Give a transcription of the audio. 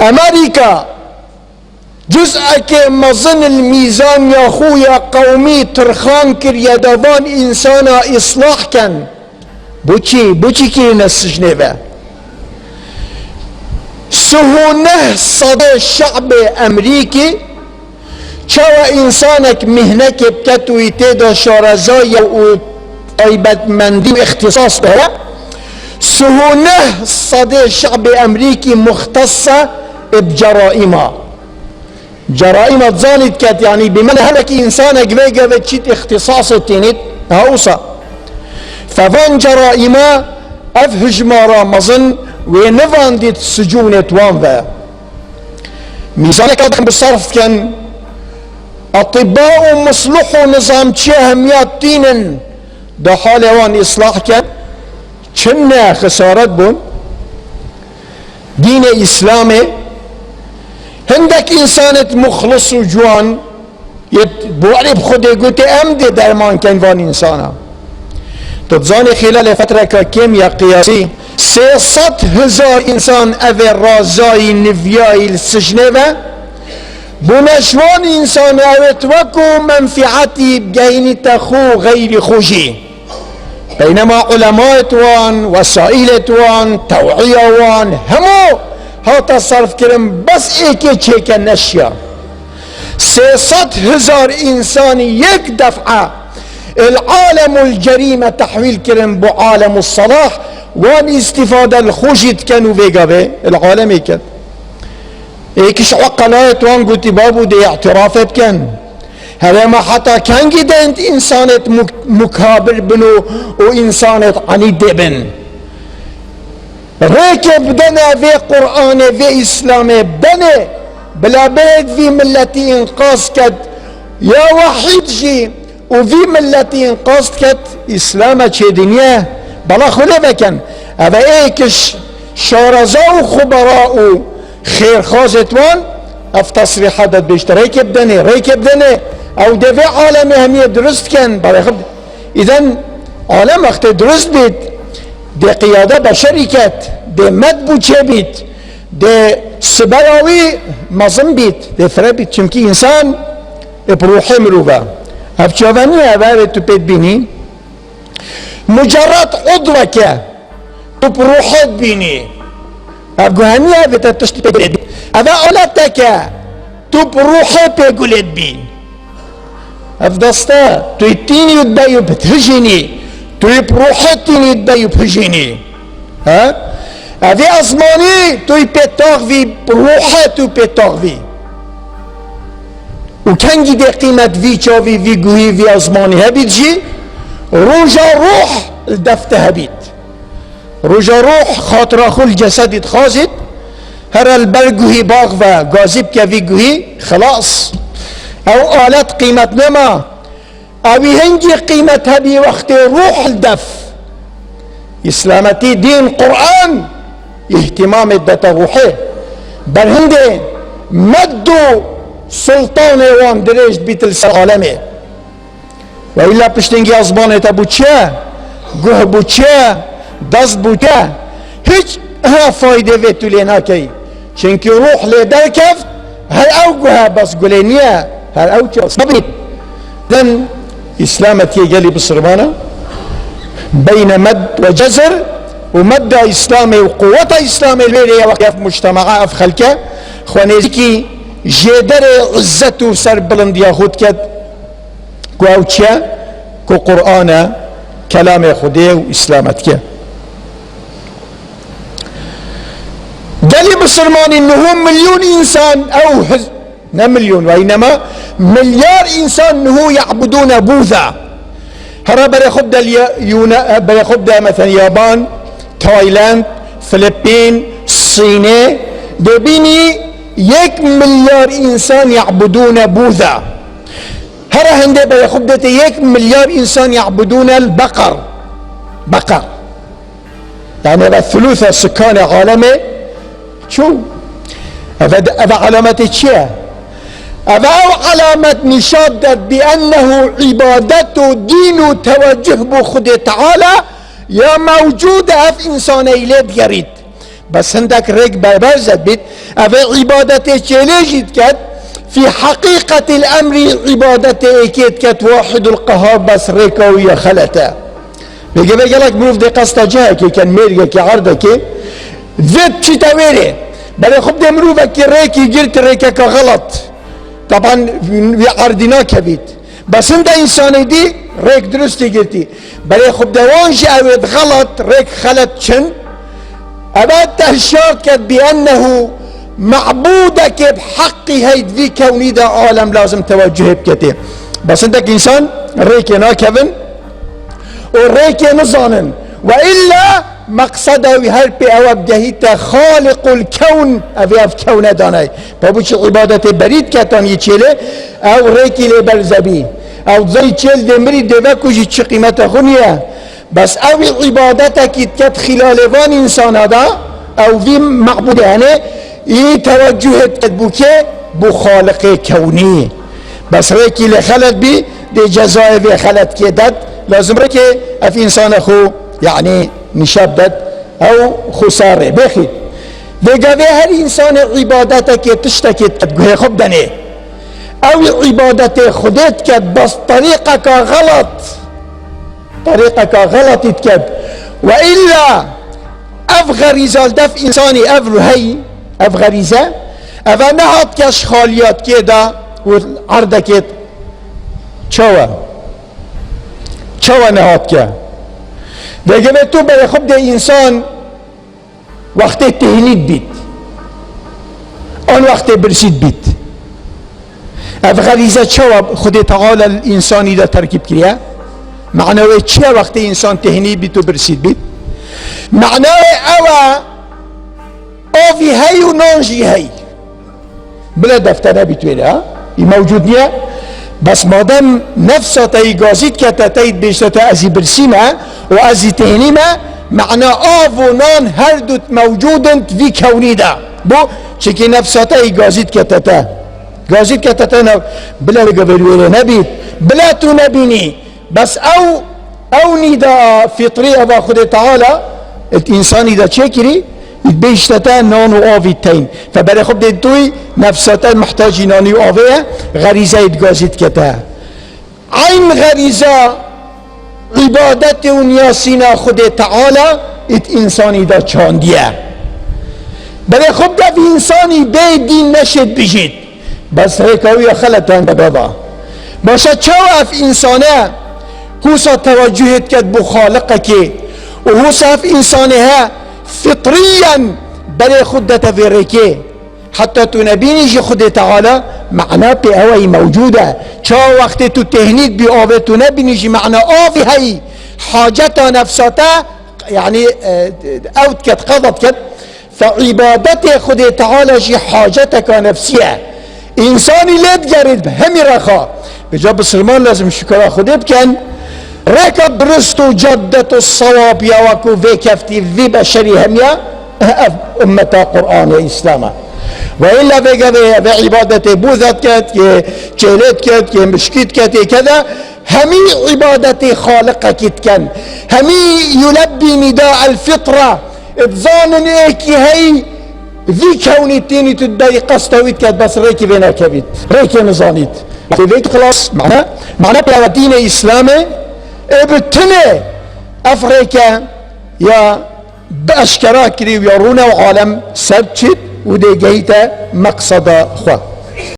امريكا جزءك مظن الميزان يا خويا قومي ترخان كر يدوان انسانا اصلاح كان بوچي كينا السجنبه سهونه صدى الشعب امريكي چاو انسانك مهنك بكتو يتدا شارزايا و طيبت مندي و اختصاص ده سهونه صدى الشعب امريكي مختصة بجرائمها جرائم تزالت كت يعني بمعنى هلك انسانك بيجا بتشيت اختصاص التنت هاوصا ففان جرائمها افهج مارا مظن ونفان ديت سجونة وانفا ميزانك ادخل بالصرف كان اطباء مصلح نظام اهميات تينن ده حالة وان اصلاح كان چنا خسارت بون دين اسلامي هندك انسانت مخلص و جوان بوعرب خود قلت امد درمان كان فان انسانا تتزاني خلال فترة كيمياء قياسي 300,000 انسان اوه رازاي نفياي السجنة بنشوان انسان اوت وكو منفعتي بجيني تخو غير خوشي بينما علماء وان وسائل وان توعية وان همو هاتا صرف كرم بس ايكي چيكا نشيا 300,000 انسان يك دفعة العالم الجريمة تحويل كرم بو عالم الصلاح وان استفادة الخوشت كانوا فيقا بي العالم كان ايكش عقلايت وان قلت بابو دي اعترافات كان هذا ما حتى كان جدا انت انسانة مكابر بنو وانسانة عنيد بن ركب دنا في قرآن في اسلام بني بلا بيت في ملتي انقاذ كد يا وحيد جي وفي ملتي انقاذ كد اسلام چه دنيا بلا خلفه كان هذا ايكش شارزا وخبراء خير خازتوان اف تصريحات بيشت ركب دني او دفع عالم اهمية درست كان بلا خب اذن عالم اخت درست بيت دي قيادة بشركات دي مدبو چه بيت دي سبراوي مظن بيت دي فرابيت چمكي انسان بروحي مروبا اف چواني اوارد تو بيت بيني مجرد عضوك تو بروحي بيني اف گوهاني اوارد تشت بيت اف اولادك تو بروحي بيقولت بين اف دستا تو يتيني يدبايو بتهجيني تو بروحي تيني يدبايو بهجيني ها افي ازماني تو يبتاغفي بروحي تو يبتاغفي وكان جدي قيمة في شافي في قوي في ازماني هبيت جي رجا روح الدفت هبيت رجا روح خاطر اخو الجسد اتخازت هر البرقوهي باغفا غازب كفي قوي خلاص او آلات قيمة نما اوي هنجي قيمة هبي وقت روح الدف اسلامتي دين قرآن اهتمام الدتا روحي بل هندي مدو سلطان وان دريج بيت العالمي وإلا بشتنجي أزبانة تبو چه گوه بو چه دست بو چه هیچ ها فايده ويتو لنا كي چنكي روح لدر كفت هل او گوه بس قلينيه هل او چه صبري دن اسلامتي يجلي بصربانه بين مد وجزر ومد اسلامي وقوة اسلامي الويلية وقف مجتمعات في خلقه خوانيزيكي جدر عزته سر بلند ياخد كد كو او چه كو قرآن كلام خده واسلامتك دلي بسرمان انه مليون انسان او لا مليون وانما مليار انسان انه يعبدون بوذا هرا بريخد مثلا يابان تايلاند فلبين الصين دبيني 1 مليار انسان يعبدون بوذا هرا هنده بريخد 1 مليار انسان يعبدون البقر بقر يعني هذا ثلث سكان عالمه شو هذا علامة شيء هذا علامة نشاط بأنه عبادته دين توجه بخد تعالى يا موجودة في إنسان إليه يريد بس هندك ريك ببرزت بيت أفي عبادتي تشيليجيت كات في حقيقة الأمر عبادتي اكيد كات واحد القهار بس ريكا ويا خلتا بيجي لك بروف دي قصة جاكي كان ميرجا كي عرضكي ذات شي تاويري بل خب دي مروفا كي ريكي جرت ريكا كغلط طبعا عرضنا كبيت بس انت انساني دي ريك درستي جرتي بل خب دي وانجي اويد غلط ريك خلط شن أبد تهشارت كت بأنه معبودك بحق هيد في كوني دا عالم لازم توجه بكتير بس عندك إنسان ريكي ناكفن وريكي نظانن وإلا مقصده هربي أو بجهيته خالق الكون أبي أف كون داناي بابوش عبادة بريد كتان يتشيله أو ريكي لبرزبي أو زي تشيل دمري دبكو جي قيمته غنية بس او عبادتك كت خلال وان انسان هذا او في معبود يعني يتوجه تدبوكي بخالق كوني بس ريكي لخلت بي دي جزائي في خلت كيدت لازم ريكي اف انسان اخو يعني نشبت او خسارة بخي دي هر انسان عبادتك تشتكي تدبوكي خب دني او عبادتي خدت كت بس طريقك غلط طريقك غلط يتكب وإلا أفغريزة دف إنساني أفغريزة أفنهات كاش خاليات كده والعرضة كده شوى نهات كده ده جمعتو بيخب ده إنسان وقت التهنيد بيت أون وقت برسيد بيت أفغريزة شوى خده تعالى الإنساني ده تركب كريا معناه چه وقت انسان تهنی بی تو برسید بید معناه اوی هی و نانجی هی بلا دفتره بیتویله ها موجود نیه بس مادم نفسه تایی گازید که تایید بیشتر تا ازی برسیمه و ازی تهنیمه معناه آف و نان هر دوت موجودند وی کونی ده بو چکی نفسه تایی گازید که تا گازید که تا بلا بگویره نبید بلا تو نبینی بس او نداء فطرية باخد تعالى الانسان اذا تشكري بيشتتان نان وآفيتين فبلا خب ديتوي نفساتان محتاجي ناني وآفيه غريزة يتغازيت كتا عين غريزة عبادت ونياسينا خد تعالى الانسان اذا چانديه بلا خب ده في انساني بي دين نشد بجيد بس هيكاوية خلطان بابا باشا چاو اف انسانه هوسا توجهت كد بخالقك وهوسا في انسانها فطريا بل خدة في ريكي حتى تنبيني جي خد تعالى معناه بأوي موجودة شا وقت تهنيك بأوي تنبيني جي معناه آوي هاي حاجتها نفسها يعني اوت كد قضت كد فعبادته خد تعالى جي حاجتك نفسية انساني لا تجرد بهمي رخا بجاب السلمان لازم شكرا خدت كان ركب برستو جدة الصواب يا وكو في كفتي في بشري هميا أمتا قرآن إسلاما وإلا في عبادة بوذات كات كيلت كات كمشكيت كات كذا همي عبادة خالقك كان همي يلبي نداء الفطرة اتظانن ايكي هي في كوني التيني تدعي قصتويت كات بس ريكي بينا كبيت ريكي نظانيت في فيك خلاص معناه بلا دين إسلامي ابتنى افريقيا يا باشكرا كريو يرونا وعالم سبتشت ودي جيتا مقصد خوا